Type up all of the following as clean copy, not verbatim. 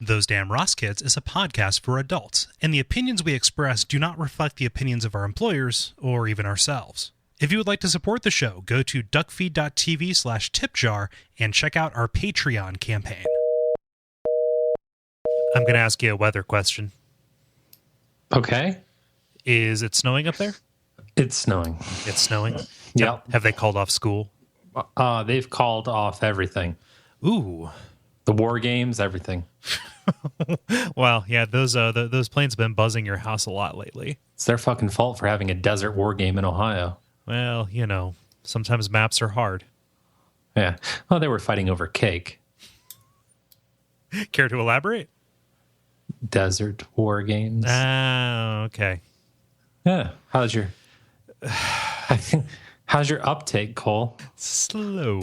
Those Damn Ross Kids is a podcast for adults, and the opinions we express do not reflect the opinions of our employers or even ourselves. If you would like to support the show, go to Duckfeed.tv/tipjar and check out our Patreon campaign. I'm going to ask you a weather question. Okay. Is it snowing up there? It's snowing. It's snowing? Yep. Have they called off school? They've called off everything. Ooh. The war games, everything. Well, yeah, those planes have been buzzing your house a lot lately. It's their fucking fault for having a desert war game in Ohio. Well, you know, sometimes maps are hard. Yeah. Well, they were fighting over cake. Care to elaborate? Desert war games. Ah, okay. Yeah. How's your uptake, Cole? Slow.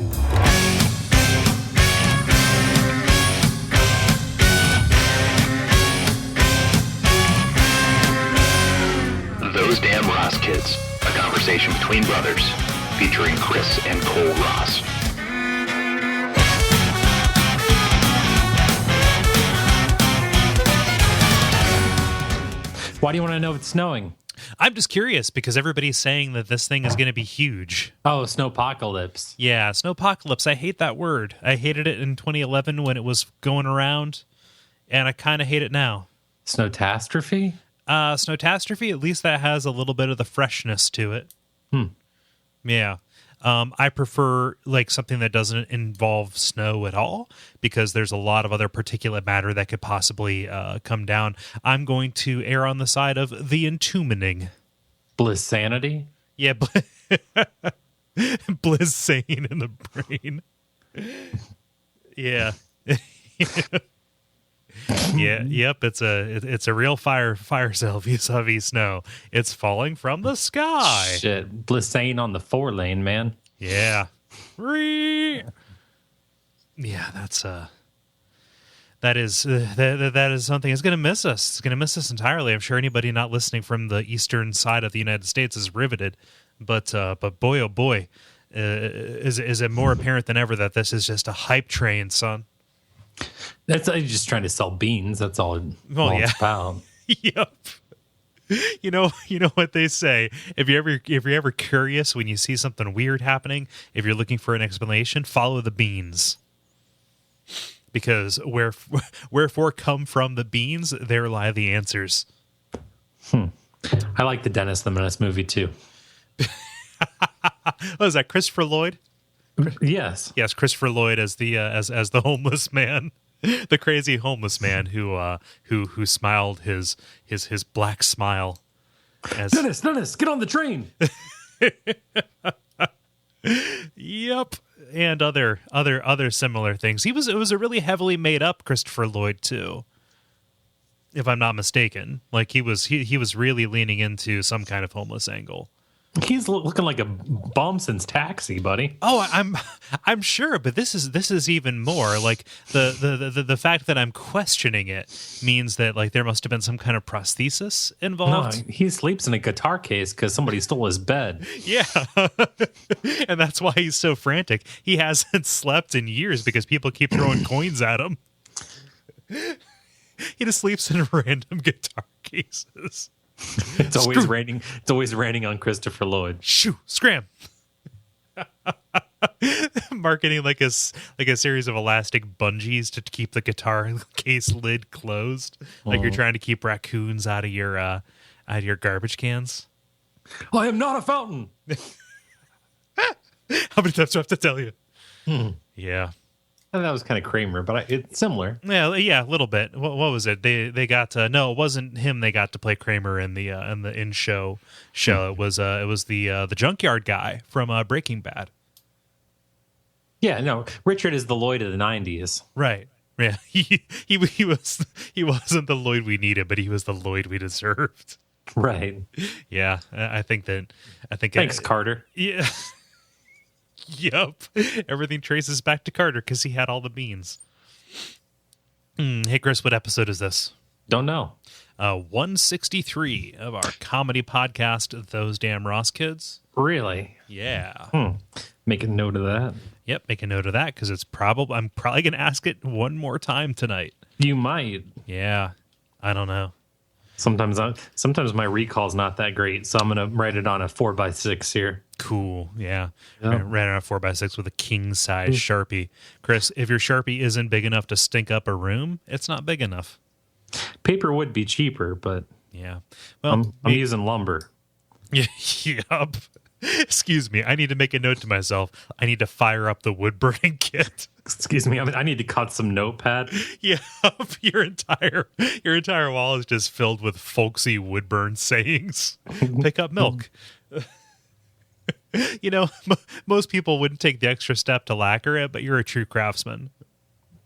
Those Damn Ross Kids, a conversation between brothers, featuring Kris and Kole Ross. Why do you want to know if it's snowing? I'm just curious because everybody's saying that this thing is going to be huge. Oh, Snowpocalypse. Yeah, Snowpocalypse. I hate that word. I hated it in 2011 when it was going around, and I kind of hate it now. Snowtastrophe? Snowtastrophe, at least that has a little bit of the freshness to it. Yeah. I prefer like something that doesn't involve snow at all because there's a lot of other particulate matter that could possibly come down. I'm going to err on the side of the entombing. Blissanity? Yeah, blissane in the brain. Yeah. Yeah, yep, it's a real fire sale vis-a-vis snow. It's falling from the sky. Shit, Blissane on the 4-lane, man. Yeah. Yeah, that is something. It's going to miss us. It's going to miss us entirely. I'm sure anybody not listening from the eastern side of the United States is riveted. But boy, oh boy, is it more apparent than ever that this is just a hype train, son. That's just trying to sell beans. That's all. Yeah. It's about. Yep. You know what they say. If you're ever curious when you see something weird happening, if you're looking for an explanation, follow the beans. Because wherefore come from the beans, there lie the answers. I like the Dennis the Menace movie too. What is that, Christopher Lloyd? Yes, Christopher Lloyd as the homeless man, the crazy homeless man who smiled his black smile. As Dennis, get on the train. Yep, and other similar things. It was a really heavily made up Christopher Lloyd too, if I'm not mistaken. Like he was really leaning into some kind of homeless angle. He's looking like a bum since Taxi, buddy. Oh, I'm sure, but this is even more like the fact that I'm questioning it means that like there must have been some kind of prosthesis involved. No, he sleeps in a guitar case because somebody stole his bed. Yeah, and that's why he's so frantic. He hasn't slept in years because people keep throwing coins at him. He just sleeps in random guitar cases. It's always raining. It's always raining on Christopher Lloyd. Shoo, scram. Marketing like a series of elastic bungees to keep the guitar case lid closed, like you're trying to keep raccoons out of your garbage cans. I am not a fountain. How many times do I have to tell you? Yeah. That was kind of Kramer, but it's similar. Yeah, a little bit. What was it? They got no, it wasn't him. They got to play Kramer in the in-show show. It was the junkyard guy from Breaking Bad. Yeah, no, Richard is the Lloyd of the 90s. Right. Yeah, he wasn't the Lloyd we needed, but he was the Lloyd we deserved. Right. Yeah, I think. Thanks, Carter. Yeah. Yup. Everything traces back to Carter because he had all the beans. Hey, Chris, what episode is this? Don't know. 163 of our comedy podcast, Those Damn Ross Kids. Really? Yeah. Make a note of that. Yep, make a note of that because I'm probably going to ask it one more time tonight. You might. Yeah, I don't know. Sometimes my recall's not that great, so I'm gonna write it on a 4x6 here. Cool. Yeah. Yep. Ran on a 4x6 with a king size Sharpie. Chris, if your Sharpie isn't big enough to stink up a room, it's not big enough. Paper would be cheaper, but Yeah. Well, I'm using lumber. Yup. Excuse me. I need to make a note to myself. I need to fire up the wood burning kit. Excuse me. I need to cut some notepad. Yeah, your entire wall is just filled with folksy Woodburn sayings. Pick up milk. Most people wouldn't take the extra step to lacquer it, but you're a true craftsman.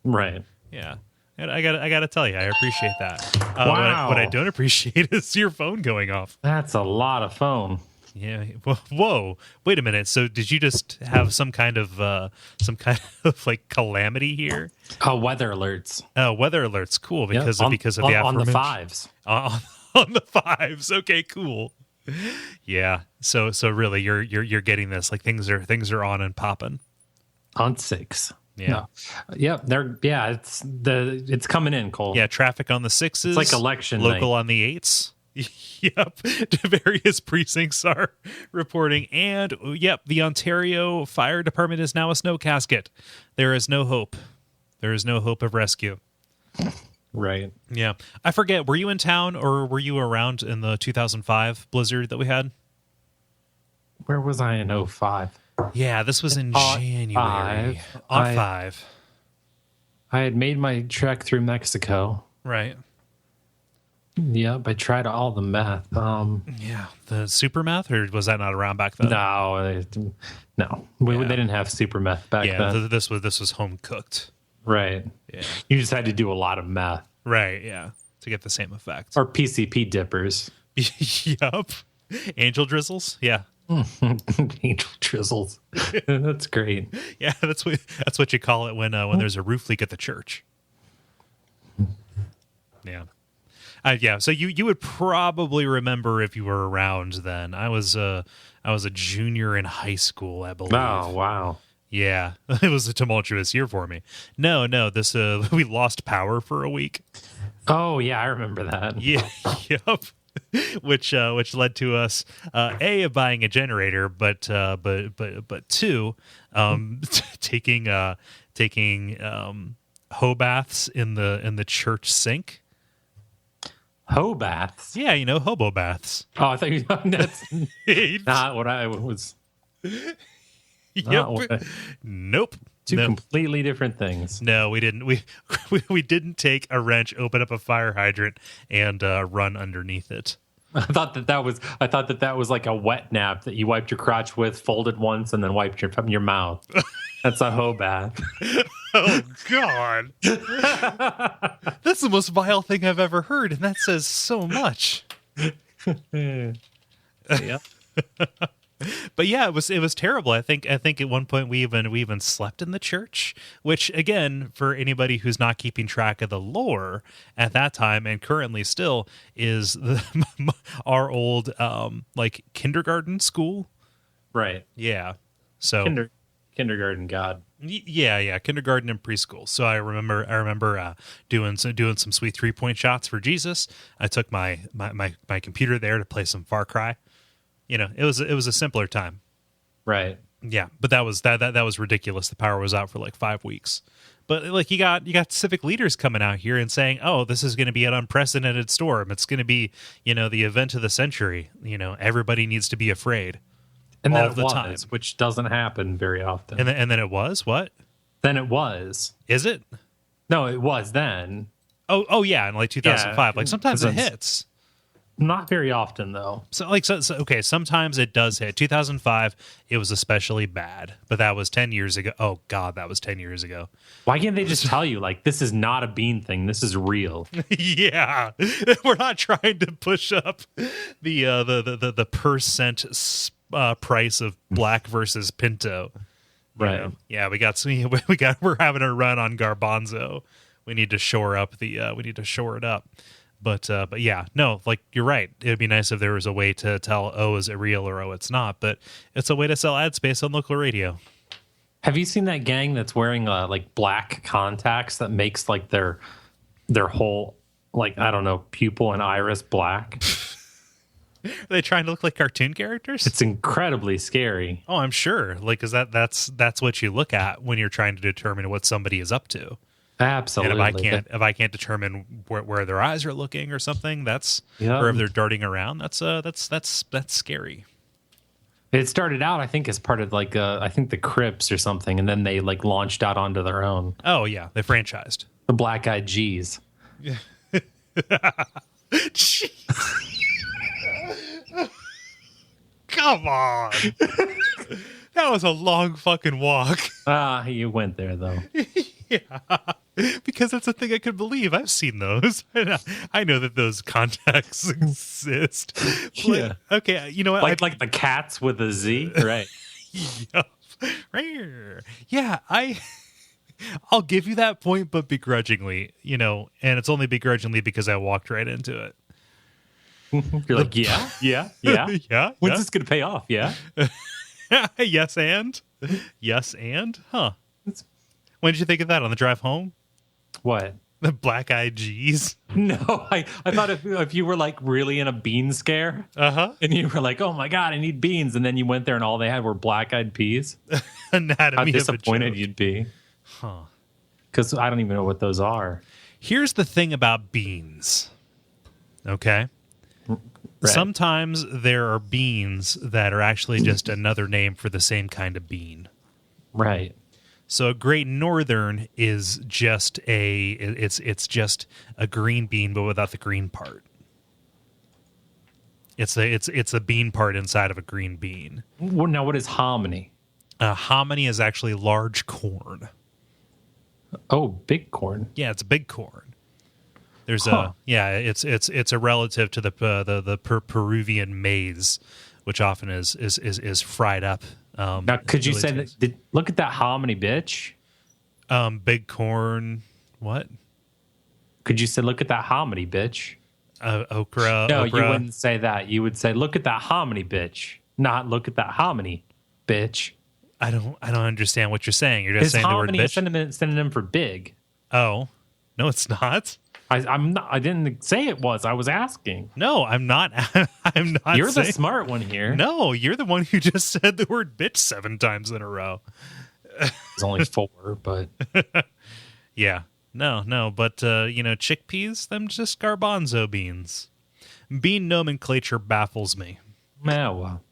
Right. Yeah. And I gotta tell you, I appreciate that. Wow. What I don't appreciate is your phone going off. That's a lot of phone. Yeah. Whoa. Wait a minute. So did you just have some kind of like calamity here? Oh, weather alerts. Oh, weather alerts. Cool. Because of the on aforementioned the fives. On the fives. Okay. Cool. Yeah. So really, you're getting this. Like things are on and popping. On 6. Yeah. No. It's coming in, Cole. Yeah. Traffic on the 6s. It's like election Local night. on the 8s. Yep. Various precincts are reporting. And, yep, the Ontario Fire Department is now a snow casket. There is no hope. There is no hope of rescue. Right. Yeah. I forget, were you in town or were you around in the 2005 blizzard that we had? Where was I in 05? Yeah, this was in January. On 5. I had made my trek through Mexico. Right. Yep, I tried all the meth. Yeah, the super meth, or was that not around back then? No. They didn't have super meth back then. Yeah, this was home cooked. Right. Yeah. You just had to do a lot of meth. Right. Yeah, to get the same effect. Or PCP dippers. Yup. Angel drizzles. Yeah. Angel drizzles. That's great. Yeah, that's what you call it when there's a roof leak at the church. Yeah. Yeah, so you would probably remember if you were around then. I was a junior in high school, I believe. Oh, wow. Yeah, it was a tumultuous year for me. No, this we lost power for a week. Oh, yeah, I remember that. Yeah, yep. Which led to us buying a generator, but two taking hoe baths in the church sink. Hoe baths? Yeah, hobo baths. Oh, I thought that's not what I was. Yep. Nope. Two completely different things. No, we didn't. We didn't take a wrench, open up a fire hydrant, and run underneath it. I thought that was like a wet nap that you wiped your crotch with, folded once, and then wiped your mouth. That's a hoe bath. Oh God, that's the most vile thing I've ever heard, and that says so much. Yeah. But yeah, it was terrible. I think at one point we even slept in the church, which again, for anybody who's not keeping track of the lore at that time and currently still is our old like kindergarten school. Right. Yeah. So kindergarten god. Yeah, kindergarten and preschool. So I remember doing some sweet 3-point shots for Jesus. I took my computer there to play some Far Cry. It was a simpler time. Right. Yeah, but that was ridiculous. The power was out for like 5 weeks. But like you got civic leaders coming out here and saying, "Oh, this is going to be an unprecedented storm. It's going to be, the event of the century. Everybody needs to be afraid." And all then the time, which doesn't happen very often. And then it was what? Then it was. Is it? No, it was then. Oh yeah, in like 2005. Like sometimes it hits. Not very often though. So okay, sometimes it does hit. 2005, it was especially bad, but that was 10 years ago. Oh God, that was 10 years ago. Why can't they just tell you like this is not a bean thing? This is real. Yeah, we're not trying to push up the percent price of black versus Pinto. Right. Yeah, we're having a run on garbanzo. We need to shore up it up. But yeah, no, like you're right. It'd be nice if there was a way to tell, oh, is it real or oh, it's not. But it's a way to sell ad space on local radio. Have you seen that gang that's wearing like black contacts that makes like their their whole, like, I don't know, pupil and iris black. Are they trying to look like cartoon characters? It's incredibly scary. Oh, I'm sure. Like, cause that's what you look at when you're trying to determine what somebody is up to. Absolutely. And if I can't determine where their eyes are looking or something, or if they're darting around, that's scary. It started out, I think, as part of like I think the Crips or something, and then they like launched out onto their own. Oh yeah, they franchised the Black Eyed G's. Yeah. Come on. That was a long fucking walk. You went there though. Yeah. Because that's a thing I could believe. I've seen those. I know that those contexts exist. Yeah. Okay, you know what? Like the cats with a Z, right? Yeah, I'll give you that point, but begrudgingly, and it's only begrudgingly because I walked right into it. You're like, yeah. Yeah. When's this going to pay off? Yeah. Yes, and? Huh. When did you think of that on the drive home? What? The Black Eyed G's? No, I thought if you were like really in a bean scare, and you were like, oh my God, I need beans, and then you went there and all they had were black eyed peas. Anatomy How of a disappointed joke. you'd be. Huh. Because I don't even know what those are. Here's the thing about beans. Okay? Right. Sometimes there are beans that are actually just another name for the same kind of bean. Right. So a Great Northern is just it's just a green bean, but without the green part. It's a bean part inside of a green bean. Well, now, what is hominy? Hominy is actually large corn. Oh, big corn. Yeah, it's big corn. There's it's a relative to the Peruvian maize, which often is fried up. Now, could you say that? Look at that hominy, bitch. Big corn. What? Could you say, look at that hominy, bitch? Okra. No, okra. you wouldn't say that. You would say, look at that hominy, bitch. Not look at that hominy, bitch. I don't understand what you're saying. You're just saying the word bitch. Is hominy a synonym for big? Oh, no, it's not. I'm not. I didn't say it was. I was asking. No, I'm not. I'm not. You're the smart one here. No, you're the one who just said the word bitch 7 times in a row. It's only 4, but yeah, no. But chickpeas, them just garbanzo beans. Bean nomenclature baffles me. Well,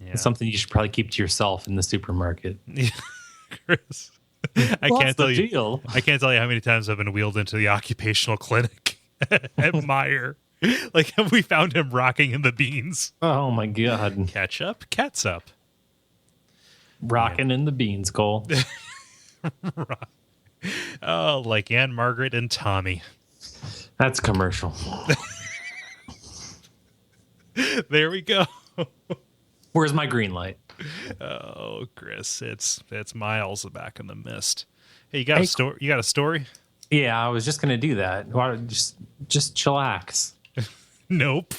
it's something you should probably keep to yourself in the supermarket. Chris. I can't tell you deal? I can't tell you how many times I've been wheeled into the occupational clinic at Meyer. Like, we found him rocking in the beans. Oh my God. Ketchup, catsup. Rocking in the beans, Cole. Oh, like Anne Margaret and Tommy. That's commercial. There we go. Where's my green light? Oh, Chris, it's Miles back in the mist. Hey, you got a story? You got a story? Yeah, I was just gonna do that. Just chillax. Nope.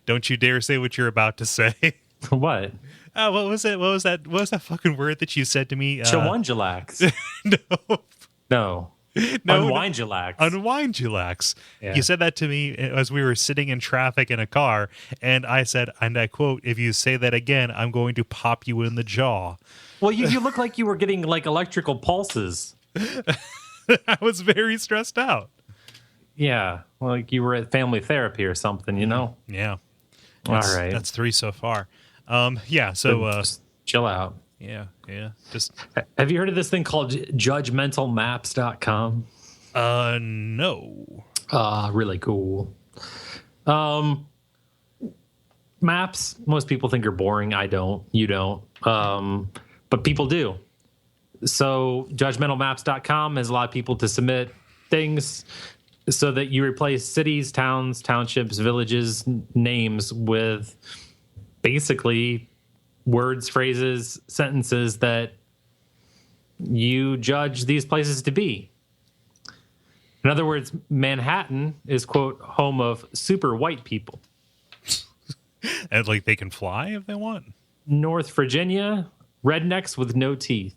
Don't you dare say what you're about to say. What? What was it? What was that fucking word that you said to me? Chillax. No. Unwind-ulax. Unwind-ulax. Yeah. You said that to me as we were sitting in traffic in a car, and I said, and I quote, "If you say that again, I'm going to pop you in the jaw." Well, you look like you were getting like electrical pulses. I was very stressed out. Yeah, like you were at family therapy or something, Yeah. All right. That's 3 so far. Yeah, so just chill out. Yeah. Just have you heard of this thing called Judgemental Maps.com? No. Really cool. Maps, most people think are boring. I don't. You don't. But people do. So judgementalmaps.com has allowed people to submit things so that you replace cities, towns, townships, villages, names with basically words, phrases, sentences that you judge these places to be. In other words, Manhattan is, quote, home of super white people. And like they can fly if they want. North Virginia, rednecks with no teeth.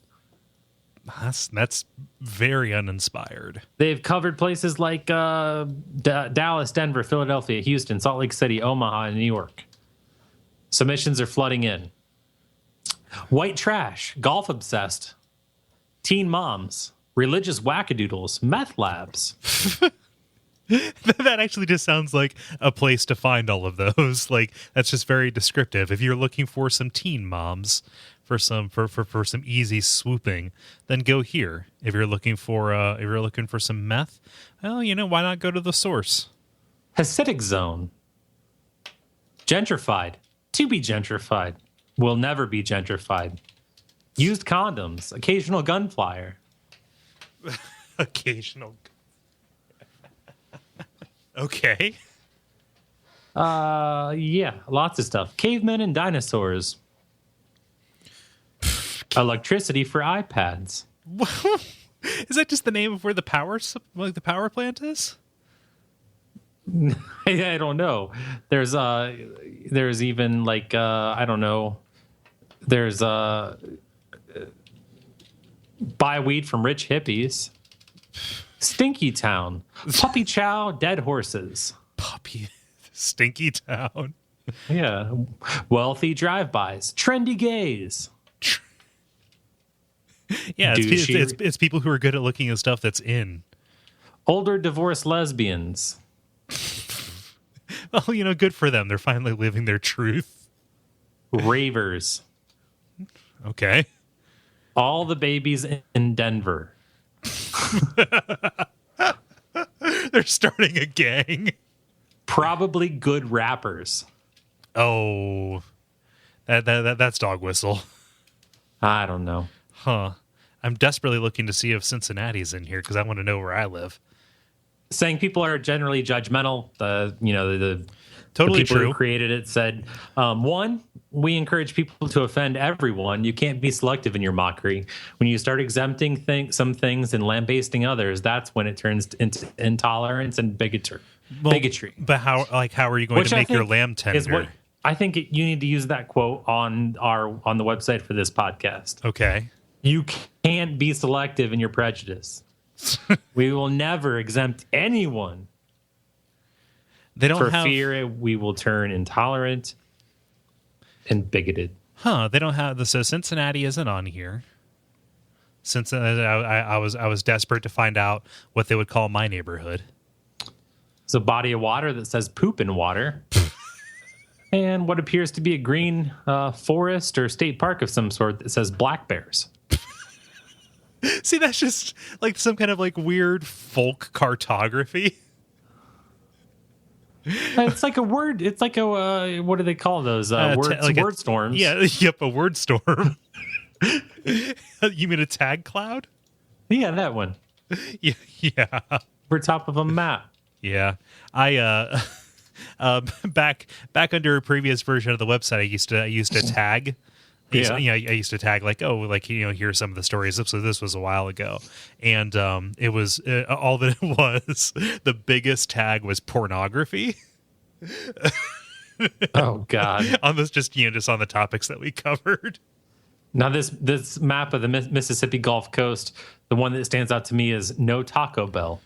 That's very uninspired. They've covered places like Dallas, Denver, Philadelphia, Houston, Salt Lake City, Omaha, and New York. Submissions are flooding in. White trash, golf obsessed, teen moms, religious wackadoodles, meth labs. That actually just sounds like a place to find all of those. Like, that's just very descriptive. If you're looking for some teen moms for some easy swooping, then go here. If you're looking for some meth, well, why not go to the source? Hasidic zone. Gentrified. To be gentrified. Will never be gentrified. Used condoms. Occasional gunfire. Occasional. Okay. Yeah, lots of stuff. Cavemen and dinosaurs. Electricity for iPads. Is that just the name of where the power plant is? I don't know. There's even like I don't know. There's buy weed from rich hippies. Stinky Town. Puppy Chow, dead horses. Stinky Town. Yeah. Wealthy drive-bys. Trendy gays. Yeah, it's people who are good at looking at stuff that's in. Older divorced lesbians. Well, good for them. They're finally living their truth. Ravers. Okay. All the babies in Denver. They're starting a gang. Probably good rappers. Oh, that's dog whistle. I don't know. Huh. I'm desperately looking to see if Cincinnati's in here because I want to know where I live. Saying people are generally judgmental. The Totally people true. Who created it said, one, we encourage people to offend everyone. You can't be selective in your mockery. When you start exempting some things and lambasting others, that's when it turns into intolerance and bigotry. But how are you going to make your lamb tender? I think you need to use that quote on the website for this podcast. Okay. You can't be selective in your prejudice. We will never exempt anyone. They don't have fear we will turn intolerant and bigoted. Huh? They don't have so Cincinnati isn't on here. Since I was desperate to find out what they would call my neighborhood. It's a body of water that says poop in water. And what appears to be a green forest or state park of some sort that says black bears. See, that's just like some kind of like weird folk cartography. It's like a word. It's like a what do they call those? Word storms. Yeah, yep, a word storm. You mean a tag cloud? Yeah, that one. Yeah. We're top of a map. Yeah, I back under a previous version of the website, I used to tag. I used to tag here's some of the stories. So this was a while ago, and it was all that it was. The biggest tag was pornography. Oh God! On this, just on the topics that we covered. Now this map of the Mississippi Gulf Coast, the one that stands out to me is no Taco Bell.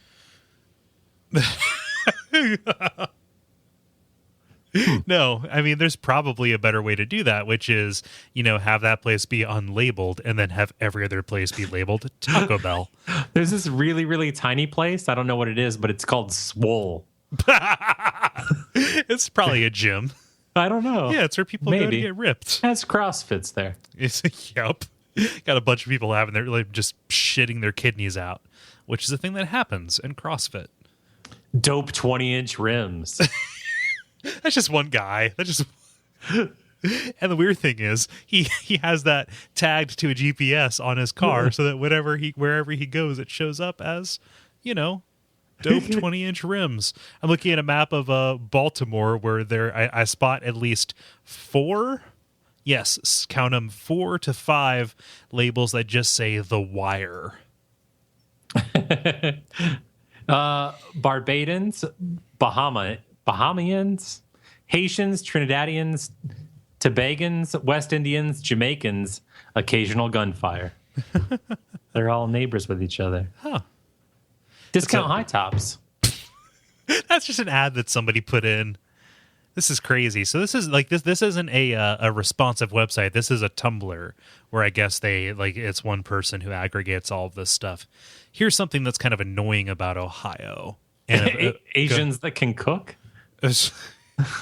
No, I mean, there's probably a better way to do that, which is, have that place be unlabeled and then have every other place be labeled Taco Bell. There's this really, really tiny place. I don't know what it is, but it's called Swole. It's probably a gym. I don't know. Yeah, it's where people go to get ripped. That's CrossFit's there. Yep. Got a bunch of people having their just shitting their kidneys out, which is a thing that happens in CrossFit. Dope 20-inch rims. That's just one guy. And the weird thing is, he has that tagged to a GPS on his car, so that wherever he goes, it shows up as, dope 20-inch rims. I'm looking at a map of Baltimore where I spot at least 4. Yes, count them 4 to 5 labels that just say The Wire. Barbadians, Bahamians, Haitians, Trinidadians, Tobagans, West Indians, Jamaicans, occasional gunfire. They're all neighbors with each other. Huh. Discount high tops. That's just an ad that somebody put in. This is crazy. So this is like this isn't a responsive website. This is a Tumblr where I guess they like it's one person who aggregates all of this stuff. Here's something that's kind of annoying about Ohio. And Asians that can cook?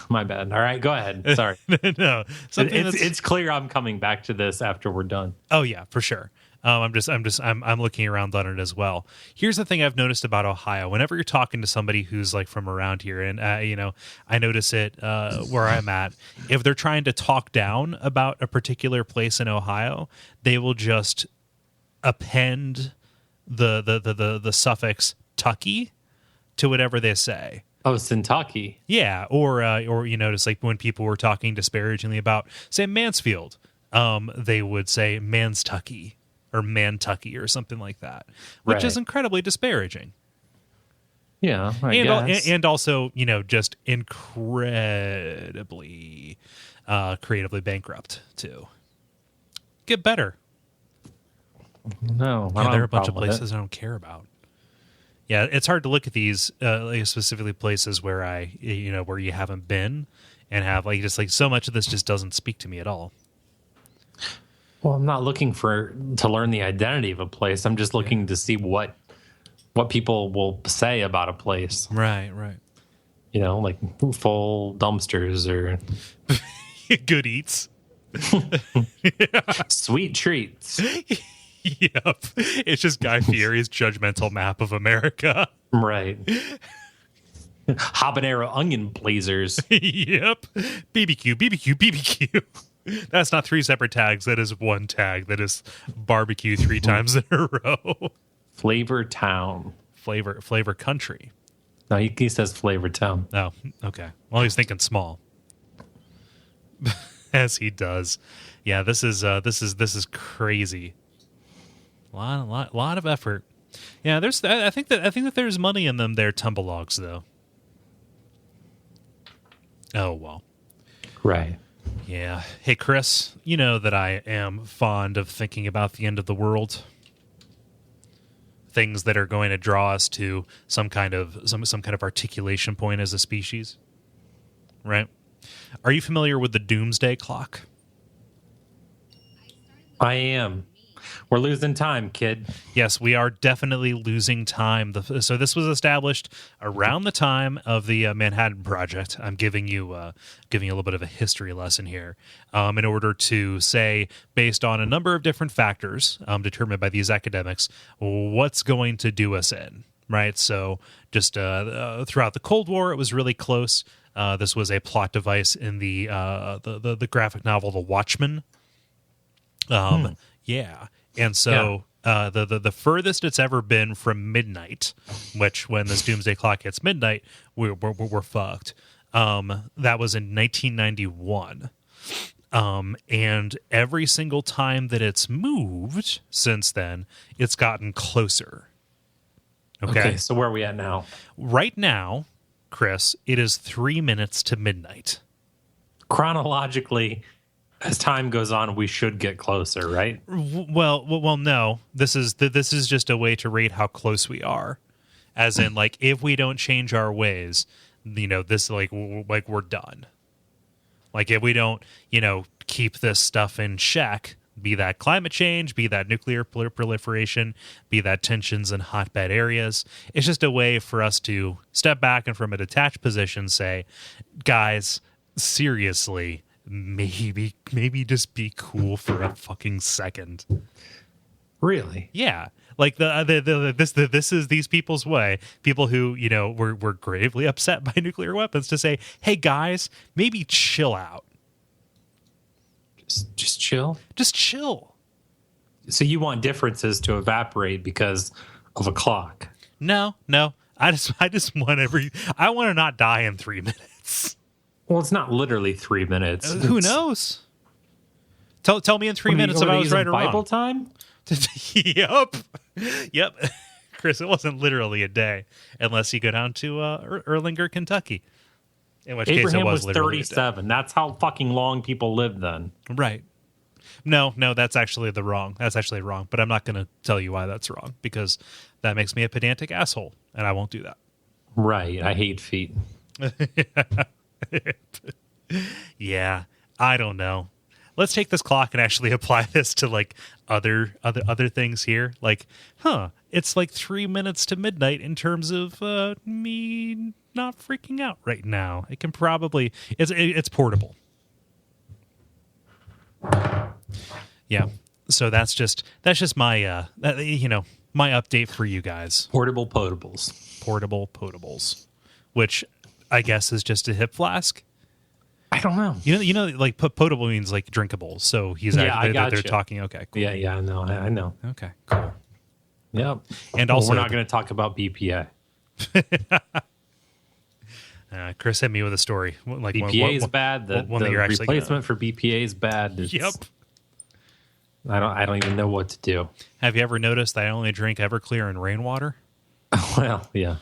My bad. All right, go ahead. Sorry. No, it's clear I'm coming back to this after we're done. Oh yeah, for sure. I'm looking around on it as well. Here's the thing I've noticed about Ohio. Whenever you're talking to somebody who's like from around here, and I notice it where I'm at. If they're trying to talk down about a particular place in Ohio, they will just append the suffix "tucky" to whatever they say. Oh, Kentucky. Yeah, or you notice like when people were talking disparagingly about say Mansfield, they would say Manstucky or Mantucky or something like that, which is incredibly disparaging. Yeah, I guess. And also, just incredibly creatively bankrupt too. Get better. No, there are a bunch of places I don't care about. Yeah, it's hard to look at these specifically places where where you haven't been and have so much of this just doesn't speak to me at all. Well, I'm not looking to learn the identity of a place. I'm just looking to see what people will say about a place. Right. Like full dumpsters or good eats. Sweet treats. Yep. It's just Guy Fieri's Judgemental Map of America. Right. Habanero onion blazers. Yep. BBQ. That's not 3 separate tags. That is one tag. That is barbecue 3 times in a row. Flavor Town. Flavor Country. No, he says Flavor Town. Oh, okay. Well, he's thinking small. As he does. Yeah, this is crazy. A lot of effort. Yeah, I think that there's money in them there tumblelogs though. Oh well. Right. Yeah. Hey Chris, you know that I am fond of thinking about the end of the world. Things that are going to draw us to some kind of articulation point as a species. Right? Are you familiar with the Doomsday clock? I am. We're losing time, kid. Yes, we are definitely losing time. So this was established around the time of the Manhattan Project. I'm giving you a little bit of a history lesson here, in order to say, based on a number of different factors determined by these academics, what's going to do us in. Right. So just throughout the Cold War, it was really close. This was a plot device in the graphic novel The Watchmen. Yeah. And so the furthest it's ever been from midnight, which when this Doomsday Clock hits midnight, we're fucked. That was in 1991. And every single time that it's moved since then, it's gotten closer. Okay, so where are we at now? Right now, Chris, it is 3 minutes to midnight. Chronologically, as time goes on, we should get closer, right? Well, no. This is just a way to rate how close we are, as in, like, if we don't change our ways, this like we're done. Like, if we don't, keep this stuff in check, be that climate change, be that nuclear proliferation, be that tensions in hotbed areas, it's just a way for us to step back and from a detached position say, guys, seriously. Maybe just be cool for a fucking second. Really? Yeah. Like this is these people's way. People who, were gravely upset by nuclear weapons to say, hey guys, maybe chill out. Just chill? Just chill. So you want differences to evaporate because of a clock? No. I just want I want to not die in 3 minutes. Well, it's not literally 3 minutes. Who knows? Tell me in 3 minutes if I was right or wrong. Bible time? Yep. Chris, it wasn't literally a day, unless you go down to Erlanger, Kentucky. In which Abraham case it was literally 37. That's how fucking long people lived then. Right. No, that's actually wrong. That's actually wrong. But I'm not going to tell you why that's wrong because that makes me a pedantic asshole, and I won't do that. Right. I hate feet. Yeah, I don't know. Let's take this clock and actually apply this to like other things here. Like, it's like 3 minutes to midnight in terms of me not freaking out right now. It can probably it's portable. Yeah. So that's just my my update for you guys. Portable potables. Portable potables, which I guess is just a hip flask. I don't know. Like potable means like drinkable. So they're talking. Okay, cool. Yeah, I know. Okay, cool. Yep. And also, we're not going to talk about BPA. Chris hit me with a story. Like BPA is bad. The replacement for BPA is bad. Yep. I don't even know what to do. Have you ever noticed that I only drink Everclear and rainwater? Well, yeah.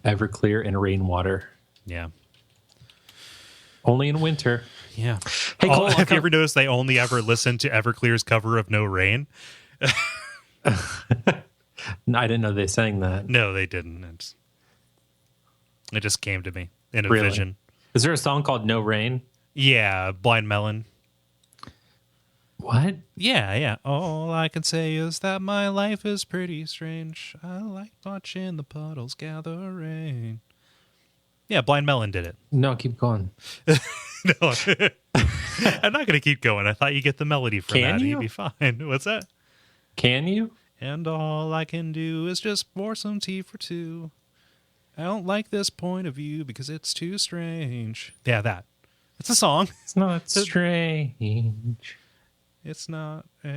Everclear and rainwater. Yeah. Only in winter. Yeah. Hey, Cole, have you ever noticed they only ever listen to Everclear's cover of No Rain? I didn't know they sang that. No, they didn't. It just came to me in a vision. Is there a song called No Rain? Yeah, Blind Melon. What? Yeah. All I can say is that my life is pretty strange. I like watching the puddles gather rain. Yeah, Blind Melon did it. No, keep going. No, I'm not going to keep going. I thought you get the melody from that and you'd be fine. What's that? Can you? And all I can do is just pour some tea for two. I don't like this point of view because it's too strange. Yeah, that. It's a song. It's not strange. It's not. Yeah,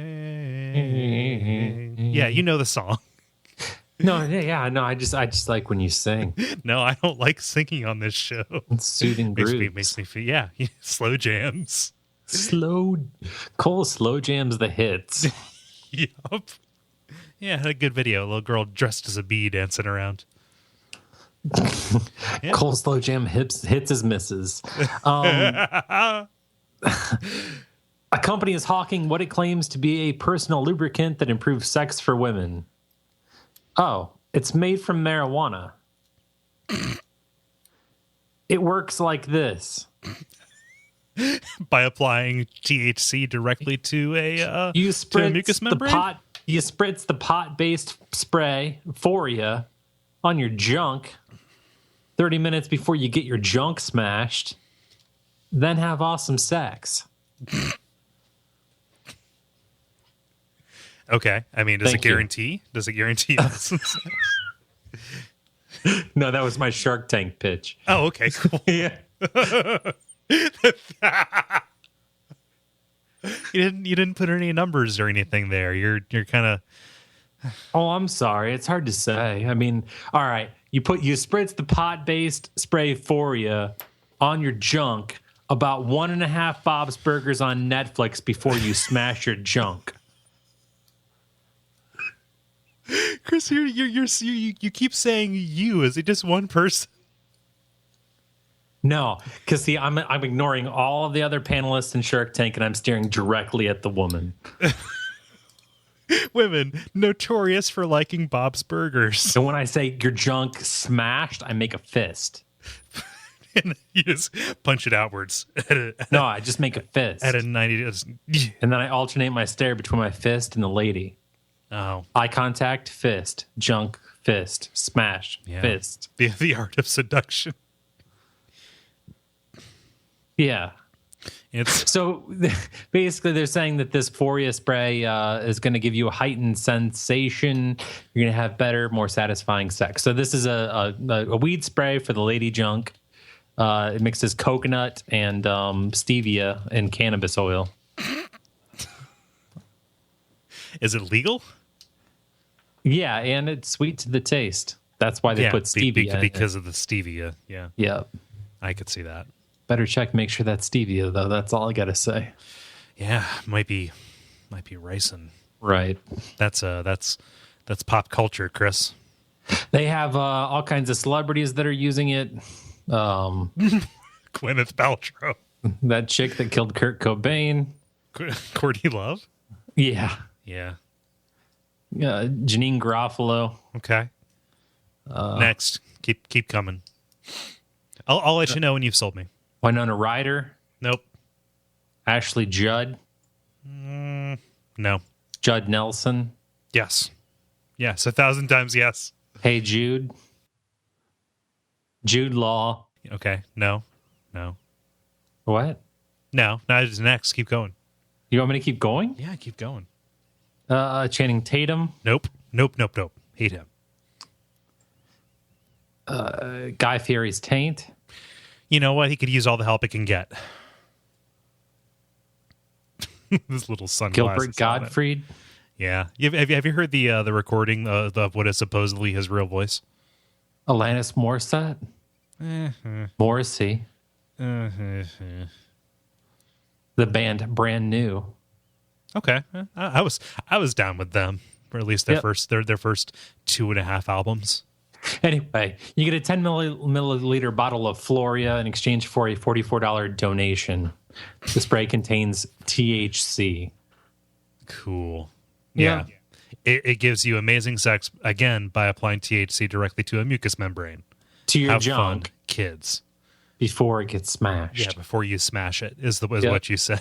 you know the song. No, I just like when you sing. No, I don't like singing on this show. It's soothing grooves. Makes me feel, yeah, slow jams. Cole slow jams the hits. Yup. Yeah, had a good video. A little girl dressed as a bee dancing around. Yeah. Cole slow jam hits his misses. A company is hawking what it claims to be a personal lubricant that improves sex for women. Oh, it's made from marijuana. It works like this. By applying THC directly to a mucous membrane? You spritz the pot-based spray for you on your junk 30 minutes before you get your junk smashed, then have awesome sex. Okay. I mean, does it guarantee awesome sex? No, that was my Shark Tank pitch. Oh, okay, cool. Yeah. You didn't put any numbers or anything there. You're kind of. Oh, I'm sorry. It's hard to say. I mean, all right. You spritz the pot-based spray for you on your junk about 1.5 Bob's Burgers on Netflix before you smash your junk. Chris, you keep saying you. Is it just one person? No, because see, I'm ignoring all of the other panelists in Shark Tank, and I'm staring directly at the woman. Women notorious for liking Bob's Burgers. So when I say your junk smashed, I make a fist. And you just punch it outwards. No, I just make a fist. At a 90. And then I alternate my stare between my fist and the lady. Oh. Eye contact, fist. Junk, fist. Smash, fist. The art of seduction. Yeah. It's so basically they're saying that this Foria spray is going to give you a heightened sensation. You're going to have better, more satisfying sex. So this is a weed spray for the lady junk. It mixes coconut and stevia and cannabis oil. Is it legal? Yeah, and it's sweet to the taste. That's why they put stevia because of the stevia. Yeah. Yeah. I could see that. Better check, make sure that's stevia, though. That's all I got to say. Yeah, might be ricin. Right. That's pop culture, Chris. They have all kinds of celebrities that are using it. Gwyneth Paltrow. That chick that killed Kurt Cobain. Courtney Love? Yeah. Yeah. Janine Garofalo. Okay. Next. Keep coming. I'll let you know when you've sold me. Winona Ryder. Nope. Ashley Judd. No. Judd Nelson. Yes. Yes. 1,000 times yes. Hey Jude. Jude Law. Okay. No. What? No. Next. Keep going. You want me to keep going? Yeah, keep going. Channing Tatum. Nope. Hate him. Guy Fieri's Taint. You know what? He could use all the help he can get. This little sunglasses. Gilbert Gottfried. Yeah. Have you heard the recording of what is supposedly his real voice? Alanis Morissette. Morrissey. The band Brand New. Okay. I was down with them, or at least their first 2.5 albums. Anyway, you get a 10 milliliter bottle of Floria in exchange for a $44 donation. The spray contains THC. Cool. Yeah. It gives you amazing sex, again, by applying THC directly to a mucous membrane. To your Have junk. fun, kids. Before it gets smashed. Yeah, before you smash it, is what you said.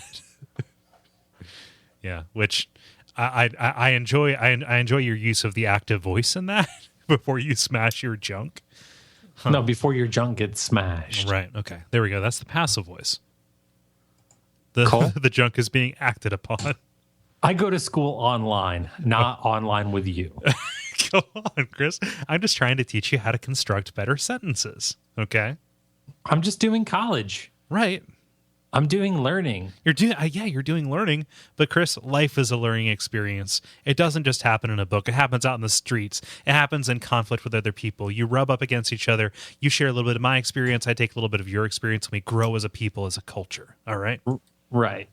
Yeah, which I enjoy. I enjoy your use of the active voice in that. Before you smash your junk. Huh. No, before your junk gets smashed. Right. Okay. There we go. That's the passive voice. Cole? The junk is being acted upon. I go to school online, not online with you. Go on, Chris. I'm just trying to teach you how to construct better sentences. Okay. I'm just doing college. Right. I'm doing learning. You're doing learning, but Chris, life is a learning experience. It doesn't just happen in a book. It happens out in the streets. It happens in conflict with other people. You rub up against each other. You share a little bit of my experience. I take a little bit of your experience, and we grow as a people, as a culture. All right? Right.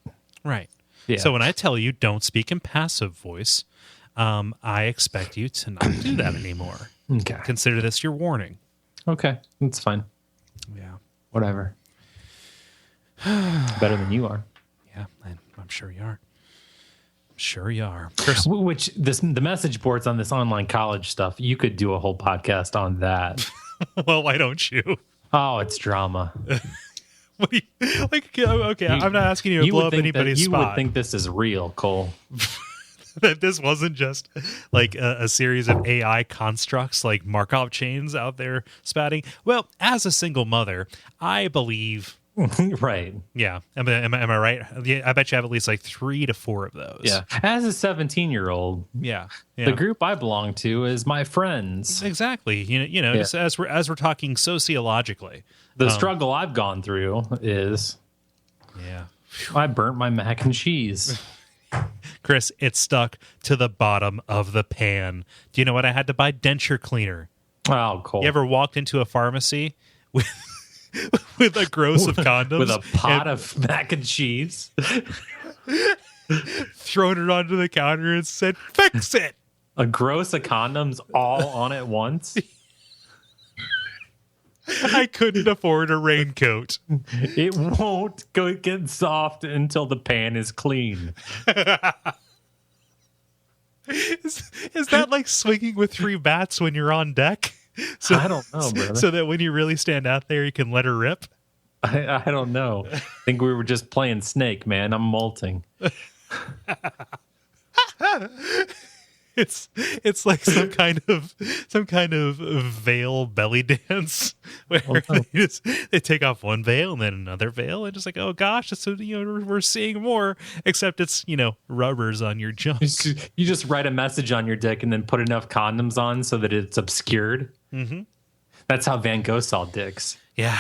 Yeah. So when I tell you don't speak in passive voice, I expect you to not do that anymore. Okay. Consider this your warning. Okay. That's fine. Yeah. Whatever. Better than you are. Yeah, I'm sure you are. Sure you are. Chris. Which the message boards on this online college stuff, you could do a whole podcast on that. Well, why don't you? Oh, it's drama. What do you, okay, I'm not asking you to blow up anybody's spot. You would think this is real, Cole. That this wasn't just like a series of AI constructs like Markov chains out there spouting. Well, as a single mother, I believe... Right. Yeah. Am I right? Yeah, I bet you have at least like 3 to 4 of those. Yeah. As a 17-year-old, yeah. The group I belong to is my friends. Exactly. You know, just as we're talking sociologically. The struggle I've gone through is I burnt my mac and cheese. Chris, it stuck to the bottom of the pan. Do you know what? I had to buy denture cleaner. Oh, cool. You ever walked into a pharmacy with a gross of condoms? With a pot of mac and cheese? Thrown it onto the counter and said, fix it! A gross of condoms all on at once? I couldn't afford a raincoat. It won't get soft until the pan is clean. Is that like swinging with 3 bats when you're on deck? So, I don't know, brother. So that when you really stand out there, you can let her rip? I don't know. I think we were just playing Snake, man. I'm molting. It's like some kind of veil belly dance where they take off one veil and then another veil and just like, oh gosh, so we're seeing more, except it's rubbers on your junk. You just write a message on your dick and then put enough condoms on so that it's obscured. Mm-hmm. That's how Van Gogh saw dicks. Yeah,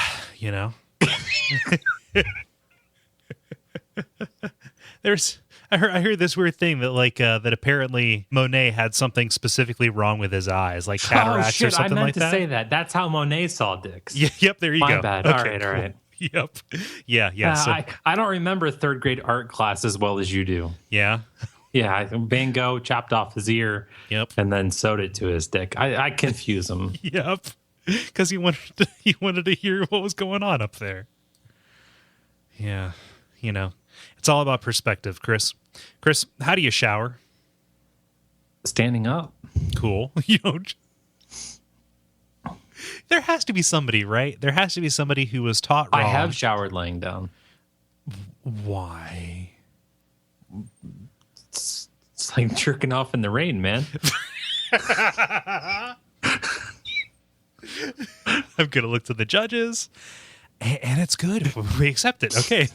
I heard this weird thing that that apparently Monet had something specifically wrong with his eyes, like cataracts or something like that. I meant to say that. That's how Monet saw dicks. Yep, there you go. My bad. Okay, all right. Yep. Yeah. So, I don't remember 3rd grade art class as well as you do. Yeah. Yeah, Van Gogh chopped off his ear. Yep. And then sewed it to his dick. I confuse him. Yep. Because he wanted to hear what was going on up there. Yeah. It's all about perspective, Chris. Chris, how do you shower? Standing up. Cool. There has to be somebody, right? There has to be somebody who was taught wrong. I have showered laying down. Why? It's like jerking off in the rain, man. I'm going to look to the judges, and it's good. We accept it. Okay.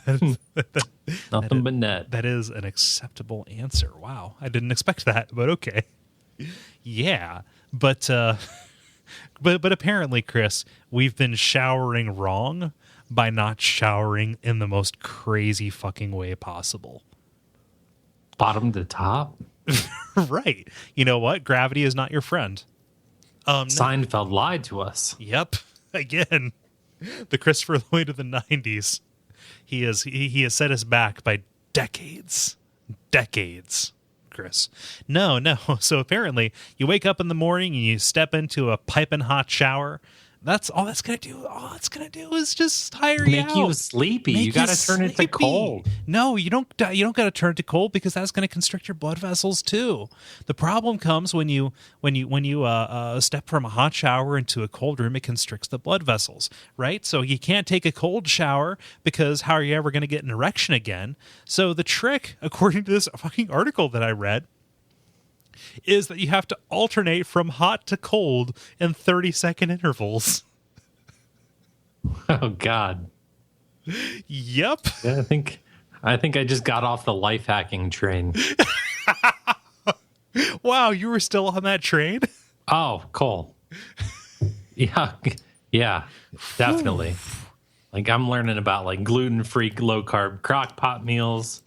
Nothing but net. That is an acceptable answer. Wow. I didn't expect that, but okay. Yeah. But apparently, Chris, we've been showering wrong by not showering in the most crazy fucking way possible. Bottom to top? Right. You know what? Gravity is not your friend. Seinfeld lied to us. Yep. Again, the Christopher Lloyd of the 90s. He has set us back by decades. Decades, Chris. No. So apparently, you wake up in the morning and you step into a piping hot shower. That's all that's going to do. All it's going to do is just tire you out. Make you sleepy. You got to turn it to cold. No, you don't got to turn it to cold because that's going to constrict your blood vessels too. The problem comes when you step from a hot shower into a cold room. It constricts the blood vessels, right? So you can't take a cold shower because how are you ever going to get an erection again? So the trick, according to this fucking article that I read, is that you have to alternate from hot to cold in 30-second intervals. Oh, God. Yep. Yeah, I think I just got off the life hacking train. Wow, you were still on that train? Oh, Kole. Yeah, definitely. Like, I'm learning about like gluten-free, low-carb crock pot meals.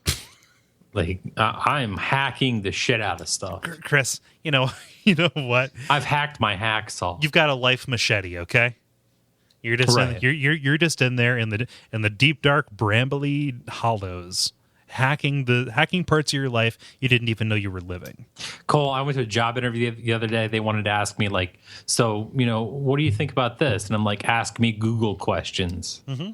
Like, I'm hacking the shit out of stuff. Chris, you know what? I've hacked my hacksaw. You've got a life machete, okay? You're just Right. you're just in there in the deep dark brambly hollows, hacking parts of your life you didn't even know you were living. Kole, I went to a job interview the other day. They wanted to ask me like, so, what do you think about this? And I'm like, ask me Google questions. Mm-hmm.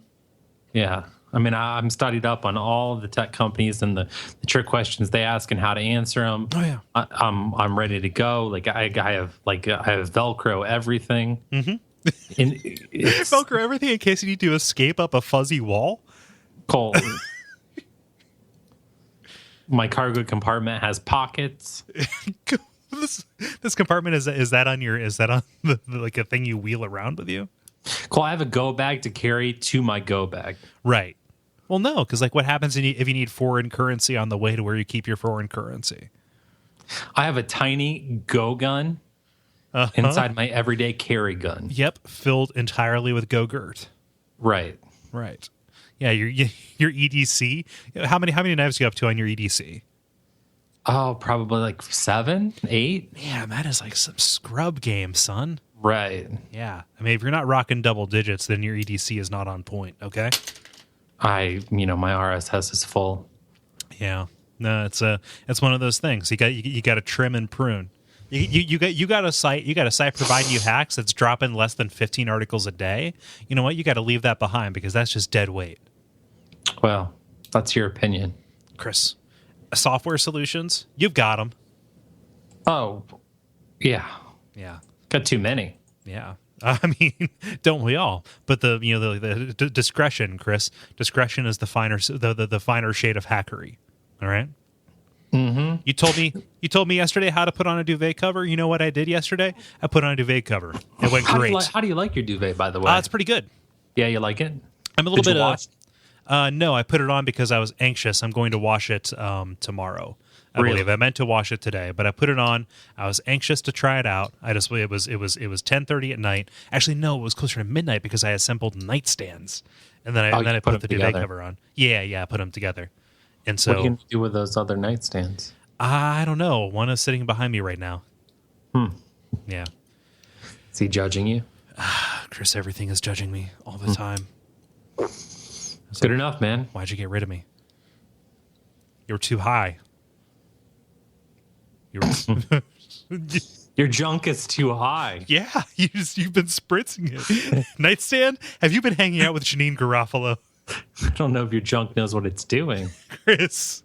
Yeah. I mean, I'm studied up on all the tech companies and the trick questions they ask and how to answer them. Oh yeah, I'm ready to go. Like I have Velcro everything. Mm-hmm. And Velcro everything in case you need to escape up a fuzzy wall. Kole, my cargo compartment has pockets. This compartment is that on the like a thing you wheel around with you? Kole, I have a go bag to carry to my go bag. Right. Well, no, because like what happens if you need foreign currency on the way to where you keep your foreign currency? I have a tiny go gun inside my everyday carry gun. Yep, filled entirely with Go-Gurt. Right. Yeah, your EDC. How many knives do you up to on your EDC? Oh, probably like 7, 8. Man, that is like some scrub game, son. Right. Yeah. I mean, if you're not rocking double digits, then your EDC is not on point, okay? My RSS is full. Yeah. No, it's one of those things. You got to trim and prune. You got a site providing you hacks that's dropping less than 15 articles a day. You know what? You got to leave that behind because that's just dead weight. Well, that's your opinion. Chris, software solutions, you've got them. Oh, yeah. Yeah. Got too many. Yeah. I mean, don't we all? But the discretion, Chris. Discretion is the finer shade of hackery. All right. Mm-hmm. You told me yesterday how to put on a duvet cover. You know what I did yesterday? I put on a duvet cover. It went great. How do you like your duvet, by the way? It's pretty good. Yeah, you like it? I'm a little Did bit you wash? No, I put it on because I was anxious. I'm going to wash it tomorrow. I believe I meant to wash it today, but I put it on. I was anxious to try it out. It was 10:30 at night. Actually, no, it was closer to midnight because I assembled nightstands, and then I put the duvet cover on. Yeah, I put them together. And so, what are you going to do with those other nightstands? I don't know. One is sitting behind me right now. Yeah. Is he judging you? Chris, everything is judging me all the time. Good enough, man. Why'd you get rid of me? You were too high. Your junk is too high. Yeah, you've been spritzing it. Nightstand? Have you been hanging out with Janine Garofalo? I don't know if your junk knows what it's doing. Chris,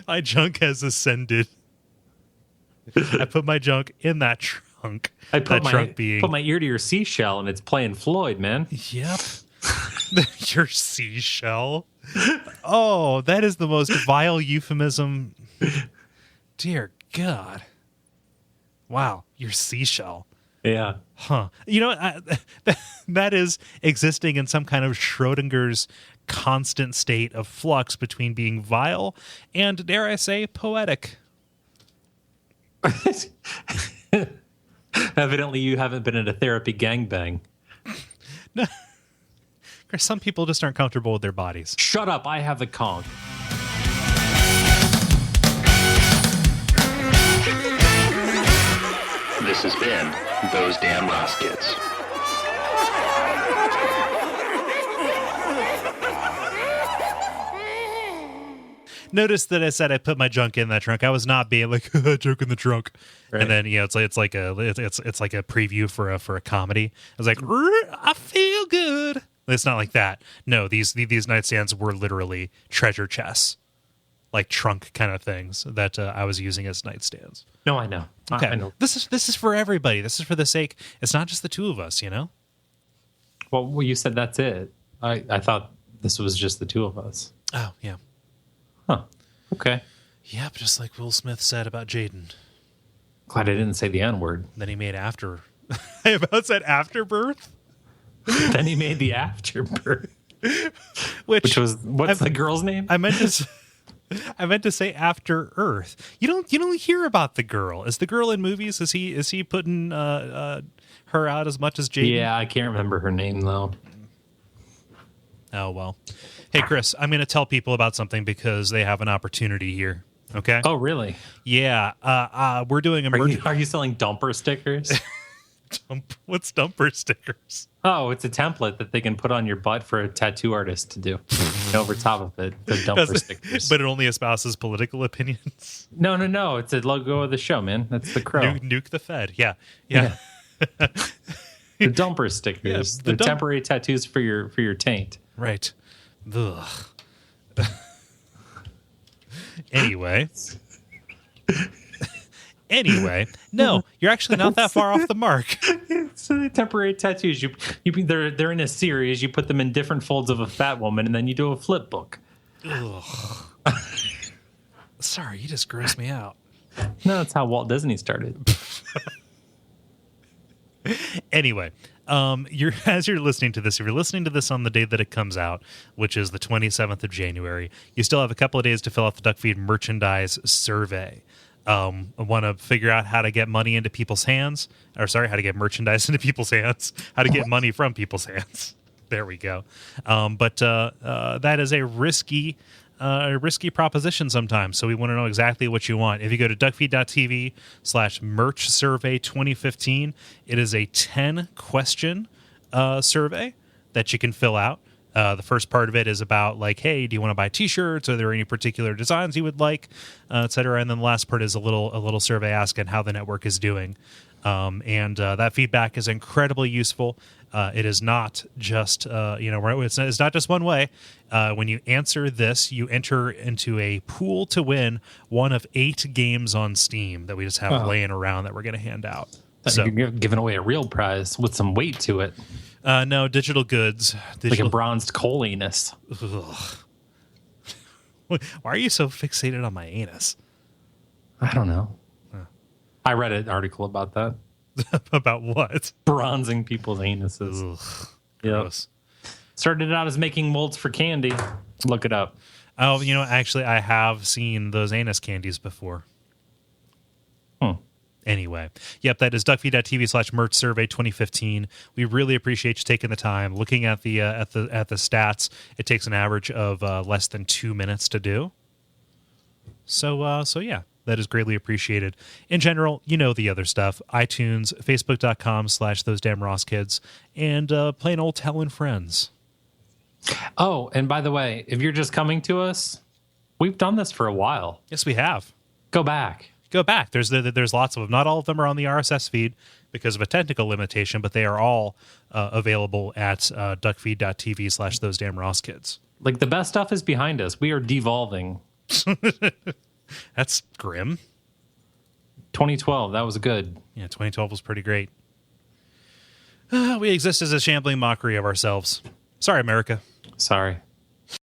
my junk has ascended. I put my junk in that trunk. I put my ear to your seashell and it's playing Floyd, man. Yep. Your seashell. Oh, that is the most vile euphemism. Dear God. Wow, your seashell. Yeah. Huh. You know, that is existing in some kind of Schrodinger's constant state of flux between being vile and, dare I say, poetic. Evidently, you haven't been in a therapy gangbang. No. Some people just aren't comfortable with their bodies. Shut up. I have the conch. This has been Those Damn Ross Kids. Notice that I said I put my junk in that trunk. I was not being like junk in the trunk, right. And then it's like a preview for a comedy. I was like, I feel good. It's not like that. No, these nightstands were literally treasure chests, like trunk kind of things that I was using as nightstands. No, I know. Okay, I know. This is for everybody. This is for the sake. It's not just the two of us, you know. Well, you said that's it. I thought this was just the two of us. Oh yeah. Huh. Okay. Yep, just like Will Smith said about Jaden. Glad I didn't say the N-word. Then he made after. I about said afterbirth. Then he made the afterbirth. Which was what's the girl's name? I meant to say After Earth. You don't hear about the girl. Is the girl in movies? Is he putting her out as much as Jaden? Yeah, I can't remember her name though. Oh well. Hey Chris, I'm going to tell people about something because they have an opportunity here. Okay. Oh really? Yeah. We're doing Are you selling dumper stickers? What's dumper stickers? Oh, it's a template that they can put on your butt for a tattoo artist to do. And over top of it, the dumper stickers. But it only espouses political opinions. No. It's a logo of the show, man. That's the crow. Nuke the Fed. Yeah. The dumper stickers. The temporary tattoos for your taint. Right. Ugh. Anyway, no, you're actually not that far off the mark. So the temporary tattoos, they're in a series. You put them in different folds of a fat woman, and then you do a flip book. Ugh. Sorry, you just grossed me out. No, that's how Walt Disney started. Anyway, as you're listening to this, if you're listening to this on the day that it comes out, which is the 27th of January, you still have a couple of days to fill out the Duckfeed merchandise survey. I want to figure out how to get money into people's hands, how to get merchandise into people's hands, how to get money from people's hands. There we go. But that is a risky proposition sometimes. So we want to know exactly what you want. If you go to Duckfeed.tv/merch survey 2015, it is a 10-question survey that you can fill out. The first part of it is about like, hey, do you want to buy T-shirts? Are there any particular designs you would like, et cetera? And then the last part is a little survey asking how the network is doing. And that feedback is incredibly useful. It is not just it's not just one way. When you answer this, you enter into a pool to win one of 8 games on Steam that we just have laying around that we're going to hand out. So you're giving away a real prize with some weight to it. No, digital goods. Like a bronzed coal-anus. Why are you so fixated on my anus? I don't know. I read an article about that. About what? Bronzing people's anuses. Ugh, gross. Yep. Started out as making molds for candy. Look it up. Oh, actually, I have seen those anus candies before. Anyway, yep, that is Duckfeed.tv/merch survey 2015. We really appreciate you taking the time, looking at the stats. It takes an average of less than 2 minutes to do. So yeah, that is greatly appreciated. In general, the other stuff: iTunes, Facebook.com/Those Damn Ross Kids, and plain old telling friends. Oh, and by the way, if you're just coming to us, we've done this for a while. Yes, we have. Go back. Go back. There's lots of them. Not all of them are on the RSS feed because of a technical limitation, but they are all available at duckfeed.tv/those damn Ross kids. Like, the best stuff is behind us. We are devolving. That's grim. 2012, that was good. Yeah, 2012 was pretty great. We exist as a shambling mockery of ourselves. Sorry, America. Sorry.